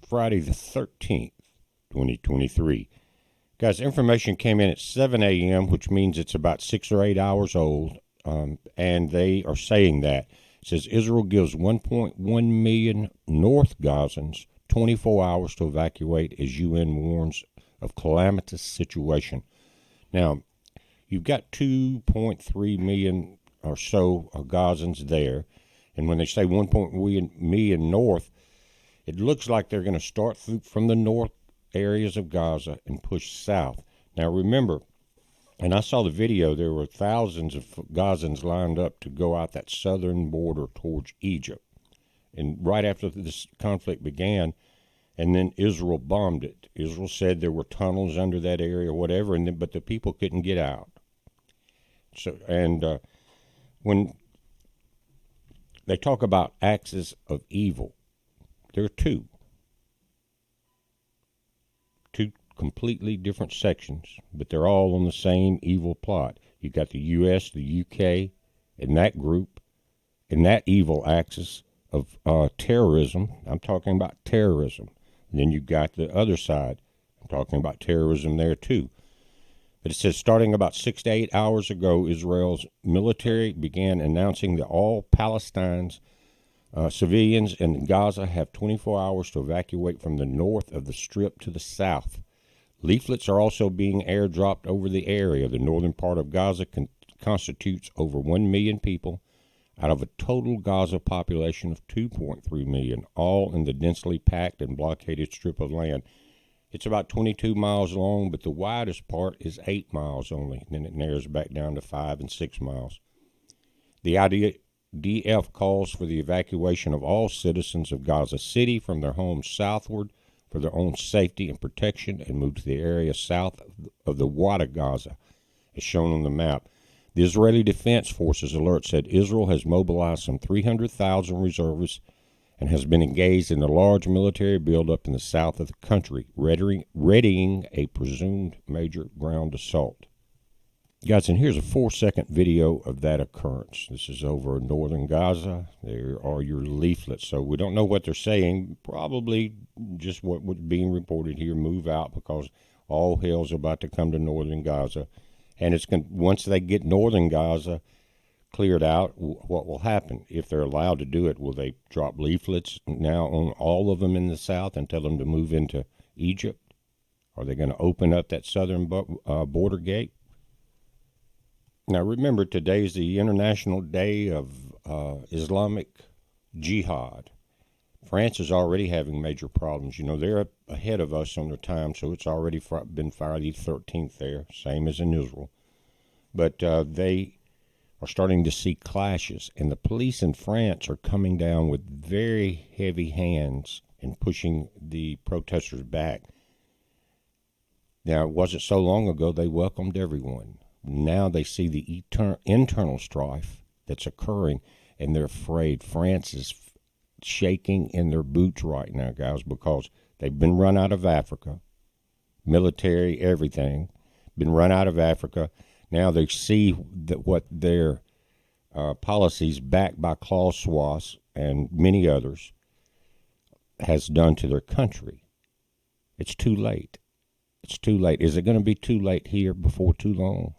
Friday the 13th, 2023. Guys, information came in at 7 a.m., which means it's about 6 or 8 hours old, and they are saying that. It says Israel gives 1.1 million North Gazans 24 hours to evacuate as UN warns of calamitous situation. Now, you've got 2.3 million or so Gazans there, and when they say 1.1 million north, it looks like they're going to start from the north areas of Gaza and push south. Now remember, and I saw the video, there were thousands of Gazans lined up to go out that southern border towards Egypt. And right after this conflict began, and then Israel bombed it. Israel said there were tunnels under that area, whatever, but the people couldn't get out. So, and when they talk about axis of evil, there are two completely different sections, but they're all on the same evil plot. You got the U.S., the UK, and that group, and that evil axis of terrorism. I'm talking about terrorism. And then you got the other side. I'm talking about terrorism there too. But it says starting about 6 to 8 hours ago, Israel's military began announcing that all Palestinians, civilians in Gaza have 24 hours to evacuate from the north of the Strip to the south. Leaflets are also being airdropped over the area. The northern part of Gaza constitutes over 1 million people out of a total Gaza population of 2.3 million, all in the densely packed and blockaded strip of land. It's about 22 miles long, but the widest part is 8 miles only. Then it narrows back down to 5 and 6 miles. The IDF calls for the evacuation of all citizens of Gaza City from their homes southward for their own safety and protection, and move to the area south of the Wada Gaza, as shown on the map. The Israeli Defense Forces alert said Israel has mobilized some 300,000 reservists and has been engaged in a large military buildup in the south of the country, readying a presumed major ground assault. Guys, and here's a 4-second video of that occurrence. This is over northern Gaza. There are your leaflets. So we don't know what they're saying. Probably just what was being reported here, move out because all hell's about to come to northern Gaza. And it's once they get northern Gaza cleared out, what will happen? If they're allowed to do it, will they drop leaflets now on all of them in the south and tell them to move into Egypt? Are they going to open up that southern border gate? Now remember, today is the International Day of Islamic Jihad. France is already having major problems. You know, they're ahead of us on their time, so it's already been Friday the 13th there, same as in Israel. But they are starting to see clashes, and the police in France are coming down with very heavy hands and pushing the protesters back. Now, it wasn't so long ago they welcomed everyone. Now they see the internal strife that's occurring, and they're afraid. France is shaking in their boots right now, guys, because they've been run out of Africa, military, everything, been run out of Africa. Now they see that what their policies, backed by Klaus Schwab and many others, has done to their country. It's too late. It's too late. Is it going to be too late here before too long?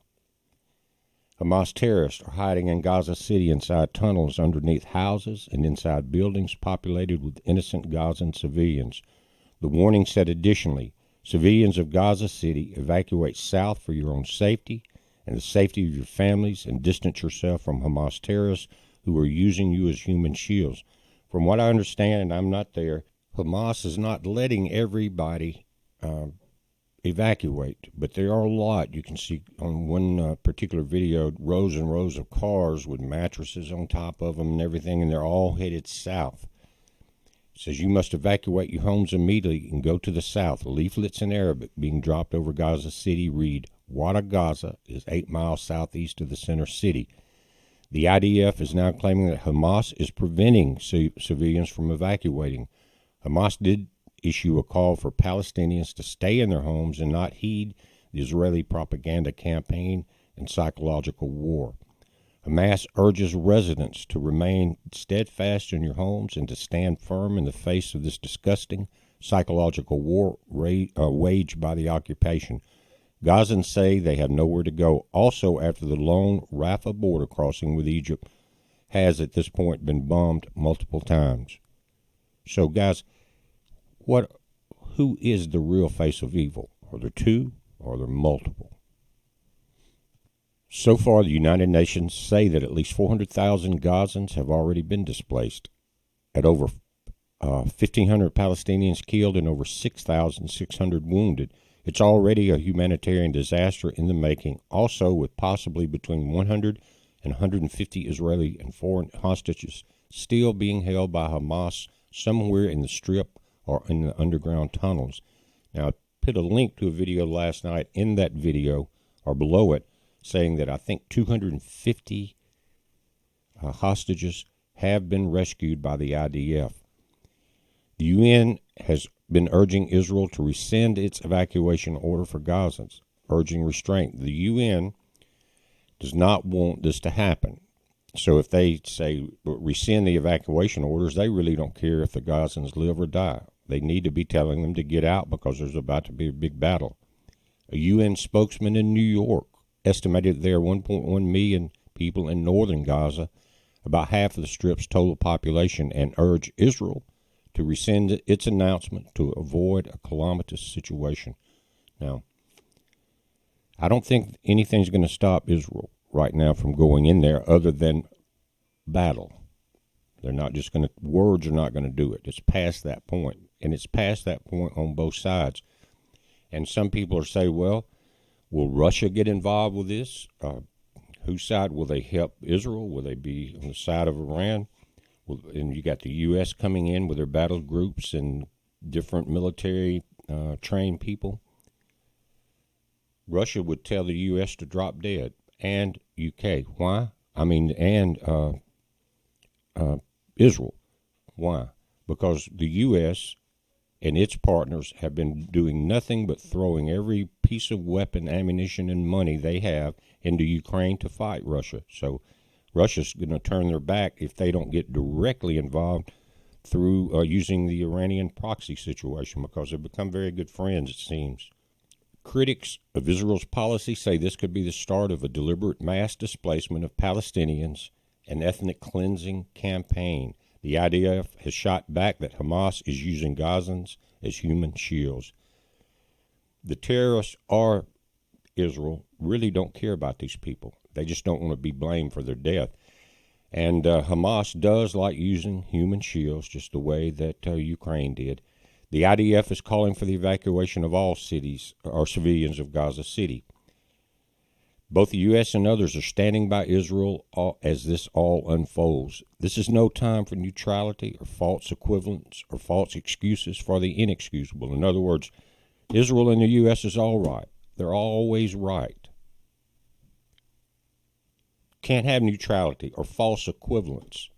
Hamas terrorists are hiding in Gaza City inside tunnels underneath houses and inside buildings populated with innocent Gazan civilians. The warning said additionally, civilians of Gaza City, evacuate south for your own safety and the safety of your families, and distance yourself from Hamas terrorists who are using you as human shields. From what I understand, and I'm not there, Hamas is not letting everybody evacuate, but there are a lot. You can see on one particular video rows and rows of cars with mattresses on top of them and everything, and they're all headed south. It says you must evacuate your homes immediately and go to the south. Leaflets in Arabic being dropped over Gaza City read, Wada Gaza is 8 miles southeast of the center city. The IDF is now claiming that Hamas is preventing civilians from evacuating. Hamas did issue a call for Palestinians to stay in their homes and not heed the Israeli propaganda campaign and psychological war. Hamas urges residents to remain steadfast in your homes and to stand firm in the face of this disgusting, psychological war waged by the occupation. Gazans say they have nowhere to go. Also, after the lone Rafah border crossing with Egypt has at this point been bombed multiple times. So, guys, who is the real face of evil? Are there two or are there multiple? So far, the United Nations say that at least 400,000 Gazans have already been displaced, at over 1,500 Palestinians killed and over 6,600 wounded. It's already a humanitarian disaster in the making, also with possibly between 100 and 150 Israeli and foreign hostages still being held by Hamas somewhere in the Strip or in the underground tunnels. Now, I put a link to a video last night in that video, or below it, saying that I think 250 hostages have been rescued by the IDF. The UN has been urging Israel to rescind its evacuation order for Gazans, urging restraint. The UN does not want this to happen. So if they say rescind the evacuation orders, they really don't care if the Gazans live or die. They need to be telling them to get out because there's about to be a big battle. A UN spokesman in New York estimated that there are 1.1 million people in northern Gaza, about half of the Strip's total population, and urged Israel to rescind its announcement to avoid a calamitous situation. Now, I don't think anything's going to stop Israel right now from going in there other than battle. They're not just going to, words are not going to do it. It's past that point, and it's past that point on both sides. And some people are saying, well, will Russia get involved with this? Whose side will they help Israel? Will they be on the side of Iran? And you got the U.S. coming in with their battle groups and different military trained people. Russia would tell the U.S. to drop dead, and UK. Why? And Israel. Why? Because the U.S. and its partners have been doing nothing but throwing every piece of weapon, ammunition, and money they have into Ukraine to fight Russia. So Russia's going to turn their back if they don't get directly involved through using the Iranian proxy situation, because they've become very good friends, it seems. Critics of Israel's policy say this could be the start of a deliberate mass displacement of Palestinians and ethnic cleansing campaign. The IDF has shot back that Hamas is using Gazans as human shields. The terrorists are Israel really don't care about these people. They just don't want to be blamed for their death. And Hamas does like using human shields, just the way that Ukraine did. The IDF is calling for the evacuation of all cities or civilians of Gaza City. Both the U.S. and others are standing by Israel as this all unfolds. This is no time for neutrality or false equivalence or false excuses for the inexcusable. In other words, Israel and the U.S. is all right. They're always right. Can't have neutrality or false equivalence.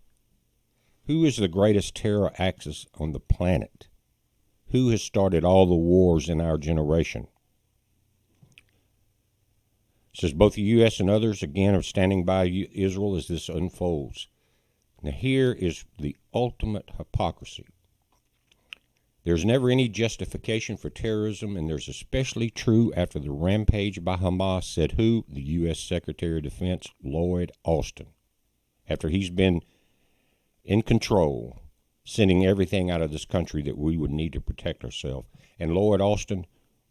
Who is the greatest terror axis on the planet? Who has started all the wars in our generation? It says both the U.S. and others, again, are standing by Israel as this unfolds. Now, here is the ultimate hypocrisy. There's never any justification for terrorism, and there's especially true after the rampage by Hamas, said who? The U.S. Secretary of Defense, Lloyd Austin. After he's been in control, sending everything out of this country that we would need to protect ourselves. And Lloyd Austin,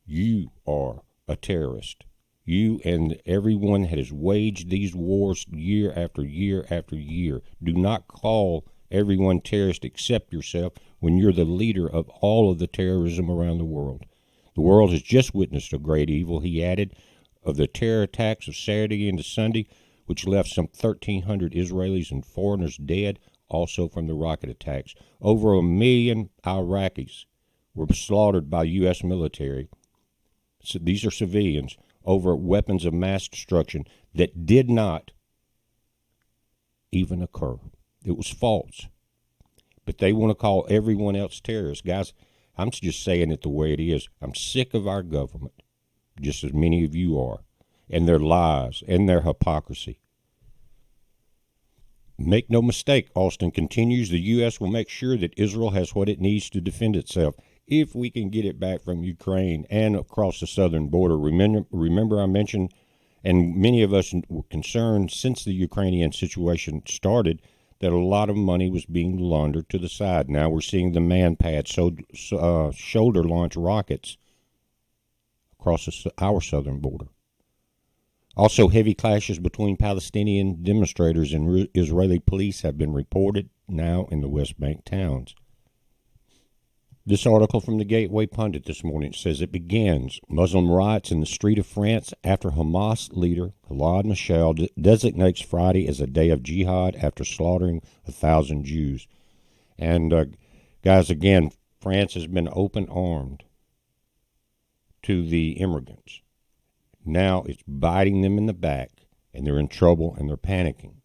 you are a terrorist. You and everyone that has waged these wars year after year after year. Do not call everyone terrorist except yourself when you're the leader of all of the terrorism around the world. The world has just witnessed a great evil, he added, of the terror attacks of Saturday into Sunday, which left some 1,300 Israelis and foreigners dead, also from the rocket attacks. Over 1 million Iraqis were slaughtered by U.S. military. So these are civilians over weapons of mass destruction that did not even occur. It was false. But they want to call everyone else terrorists. Guys, I'm just saying it the way it is. I'm sick of our government, just as many of you are, and their lies and their hypocrisy. Make no mistake, Austin continues, the U.S. will make sure that Israel has what it needs to defend itself. if we can get it back from Ukraine and across the southern border. Remember I mentioned, and many of us were concerned since the Ukrainian situation started, that a lot of money was being laundered to the side. Now we're seeing the man-pad shoulder-launch rockets across our southern border. Also, heavy clashes between Palestinian demonstrators and Israeli police have been reported now in the West Bank towns. This article from the Gateway Pundit this morning says it begins Muslim riots in the street of France after Hamas leader Khaled Michel designates Friday as a day of jihad after slaughtering 1,000 Jews. And guys, again, France has been open-armed to the immigrants. Now it's biting them in the back, and they're in trouble, and they're panicking.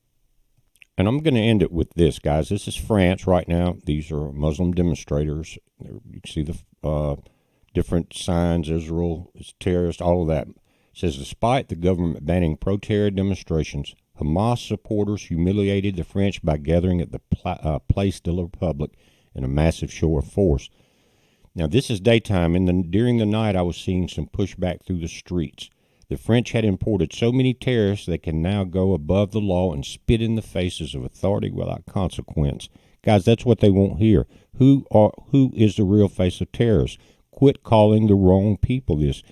And I'm going to end it with this, guys. This is France right now. These are Muslim demonstrators. You can see the different signs. Israel is terrorist, all of that. It says, despite the government banning pro-terror demonstrations, Hamas supporters humiliated the French by gathering at the Place de la Republique in a massive show of force. Now, this is daytime, and during the night I was seeing some pushback through the streets. The French had imported so many terrorists they can now go above the law and spit in the faces of authority without consequence. Guys, that's what they won't hear. Who is the real face of terrorists? Quit calling the wrong people this.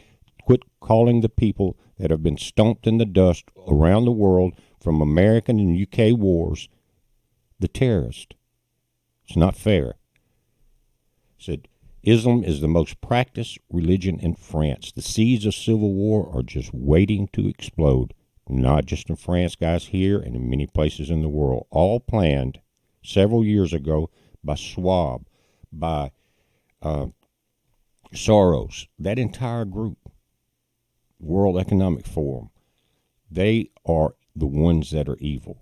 Quit calling the people that have been stomped in the dust around the world from American and UK wars the terrorist. It's not fair. Said, Islam is the most practiced religion in France. The seeds of civil war are just waiting to explode. Not just in France, guys, here and in many places in the world. All planned several years ago by Schwab, by Soros, that entire group, World Economic Forum. They are the ones that are evil.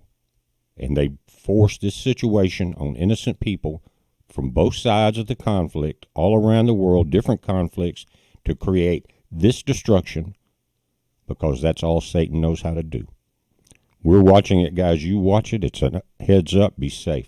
And they force this situation on innocent people from both sides of the conflict, all around the world, different conflicts, to create this destruction, because that's all Satan knows how to do. We're watching it, guys. You watch it. It's a heads up. Be safe.